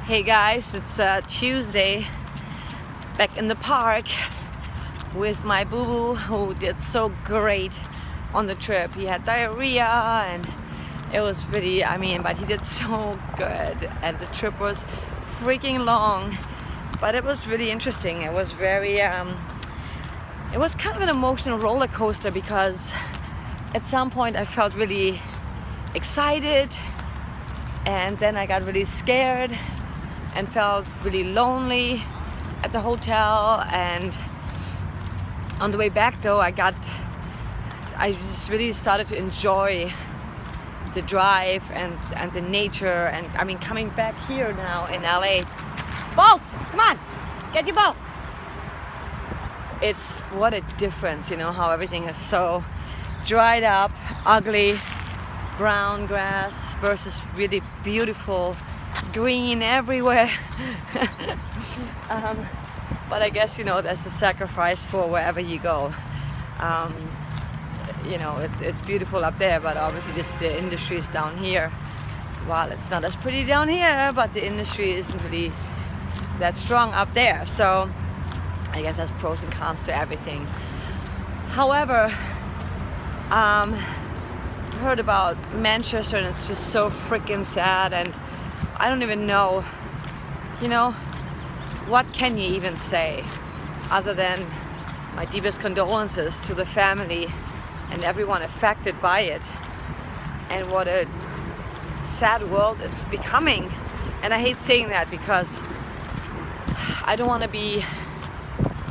Hey guys, it's Tuesday, back in the park with my boo-boo who did so great on the trip. He had diarrhea and it was really, but he did so good, and the trip was freaking long, but it was really interesting. It was very, it was kind of an emotional roller coaster because at some point I felt really excited, and then I got really scared and felt really lonely at the hotel. And on the way back though, I just really started to enjoy the drive and the nature, and coming back here now in LA. Bolt, come on, get your ball. It's what a difference, how everything is so dried up, ugly, brown grass versus really beautiful green everywhere. But I guess that's the sacrifice for wherever you go. It's beautiful up there, but obviously the industry is down here. Well, it's not as pretty down here, but the industry isn't really that strong up there. So I guess there's pros and cons to everything. However, heard about Manchester, and it's just so freaking sad, and I don't even know, what can you even say other than my deepest condolences to the family and everyone affected by it, and what a sad world it's becoming. And I hate saying that because I don't want to be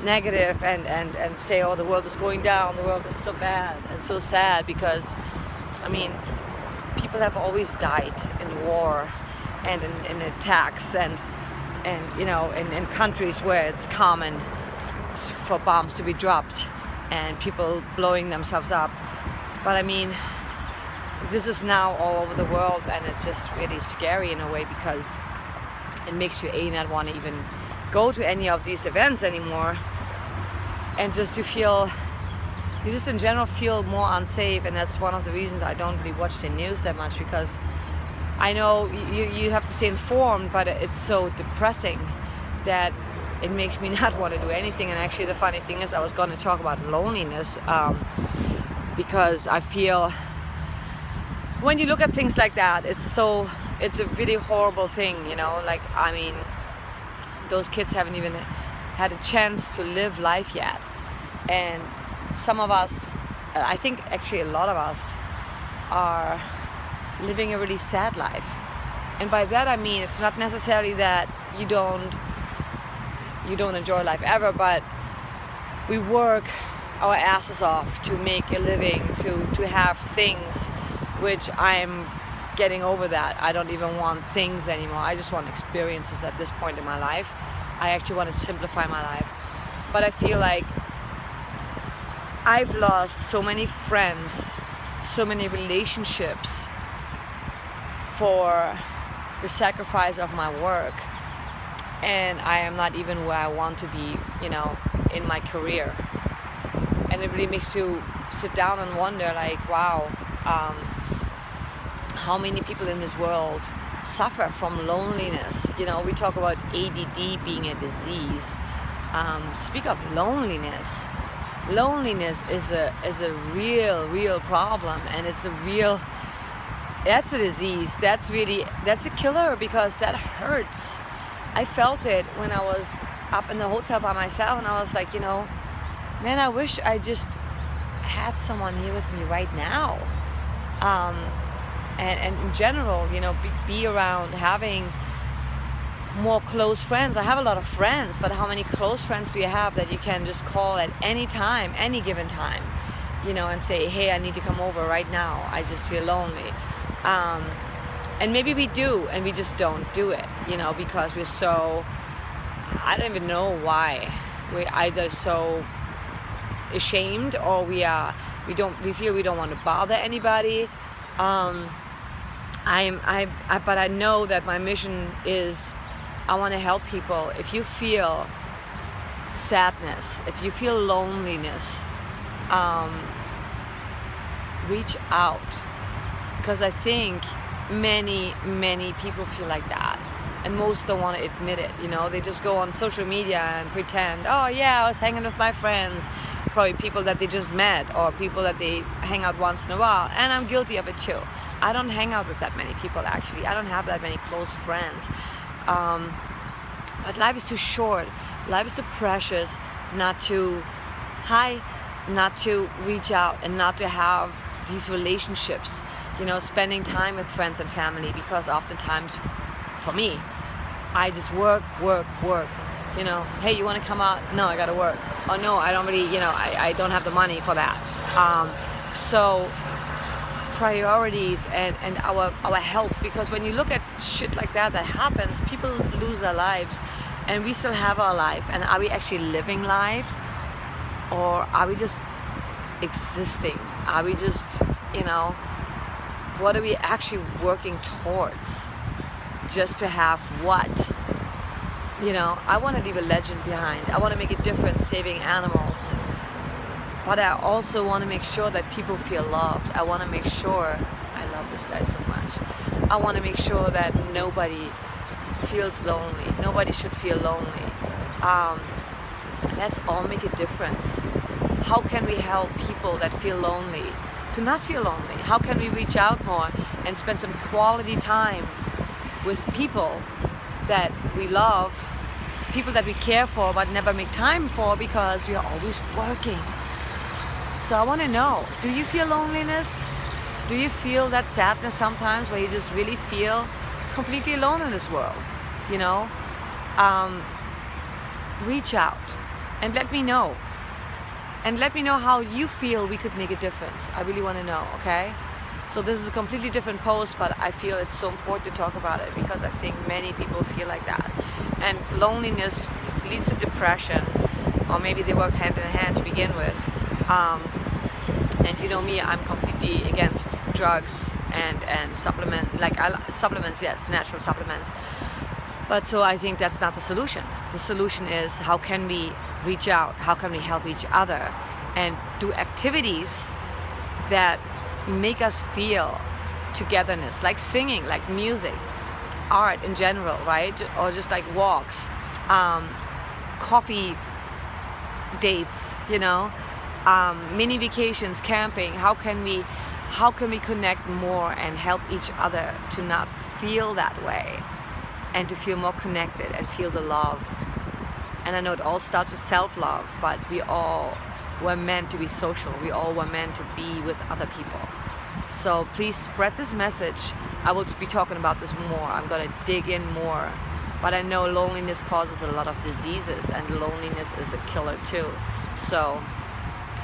negative and say, oh, the world is going down, the world is so bad and so sad, because people have always died in war and in attacks and in countries where it's common for bombs to be dropped and people blowing themselves up. But this is now all over the world, and it's just really scary in a way, because it makes you not want to even go to any of these events anymore, and just to feel, you just in general feel more unsafe. And that's one of the reasons I don't really watch the news that much, because I know you have to stay informed, but it's so depressing that it makes me not want to do anything. And actually the funny thing is, I was going to talk about loneliness, because I feel when you look at things like that, it's a really horrible thing, those kids haven't even had a chance to live life yet. And some of us, I think actually a lot of us, are living a really sad life. And by that it's not necessarily that you don't enjoy life ever, but we work our asses off to make a living, to have things, which I'm getting over that. I don't even want things anymore. I just want experiences at this point in my life. I actually want to simplify my life. But I feel like I've lost so many friends, so many relationships for the sacrifice of my work. And I am not even where I want to be, in my career. And it really makes you sit down and wonder, wow, how many people in this world suffer from loneliness. We talk about ADD being a disease. Speak of loneliness. Loneliness is a real problem, and that's a disease. That's a killer, because that hurts. I felt it when I was up in the hotel by myself, and I was like, man, I wish I just had someone here with me right now. And in general, be around having more close friends. I have a lot of friends, but how many close friends do you have that you can just call at any time, any given time, and say, hey, I need to come over right now, I just feel lonely. And maybe we do, and we just don't do it, because we're so, I don't even know why. We're either so ashamed, or we feel we don't want to bother anybody. But I know that my mission is, I want to help people. If you feel sadness, if you feel loneliness, reach out, because I think many people feel like that. and most don't want to admit it. They just go on social media and pretend, oh yeah, I was hanging with my friends, probably people that they just met or people that they hang out once in a while, and I'm guilty of it too. I don't hang out with that many people, actually. I don't have that many close friends. But life is too short. Life is too precious not to reach out and not to have these relationships, spending time with friends and family, because oftentimes for me, I just work. Hey, you want to come out? No, I gotta work. Oh no, I don't really, I don't have the money for that. So priorities and our health, because when you look at shit like that happens, people lose their lives and we still have our life. And are we actually living life, or are we just existing? Are we just, what are we actually working towards? Just to have what? I want to leave a legend behind. I want to make a difference saving animals. But I also want to make sure that people feel loved. I want to make sure, I love this guy so much. I want to make sure that nobody feels lonely. Nobody should feel lonely. Let's all make a difference. How can we help people that feel lonely to not feel lonely? How can we reach out more and spend some quality time with people that we love, people that we care for but never make time for because we are always working? So I want to know, do you feel loneliness? Do you feel that sadness sometimes where you just really feel completely alone in this world? Reach out and let me know. And let me know how you feel we could make a difference. I really want to know, okay? So this is a completely different post, but I feel it's so important to talk about it because I think many people feel like that. And loneliness leads to depression, or maybe they work hand in hand to begin with. And me, I'm completely against drugs and supplements, yes, natural supplements. But so I think that's not the solution. The solution is, how can we reach out? How can we help each other and do activities that make us feel togetherness, like singing, like music, art in general, right? Or just like walks, coffee dates, mini vacations, camping. How can we connect more and help each other to not feel that way and to feel more connected and feel the love? And I know it all starts with self-love, but we all were meant to be social. We all were meant to be with other people. So please spread this message. I will be talking about this more. I'm going to dig in more. But I know loneliness causes a lot of diseases, and loneliness is a killer too. So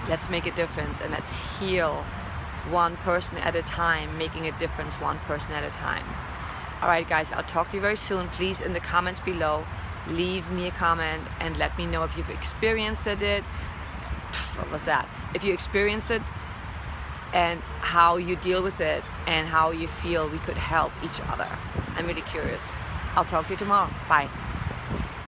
let's make a difference, and let's heal one person at a time, making a difference one person at a time. All right, guys, I'll talk to you very soon. Please, in the comments below, leave me a comment and let me know if you've experienced it. What was that? If you experienced it and how you deal with it and how you feel we could help each other. I'm really curious. I'll talk to you tomorrow. Bye.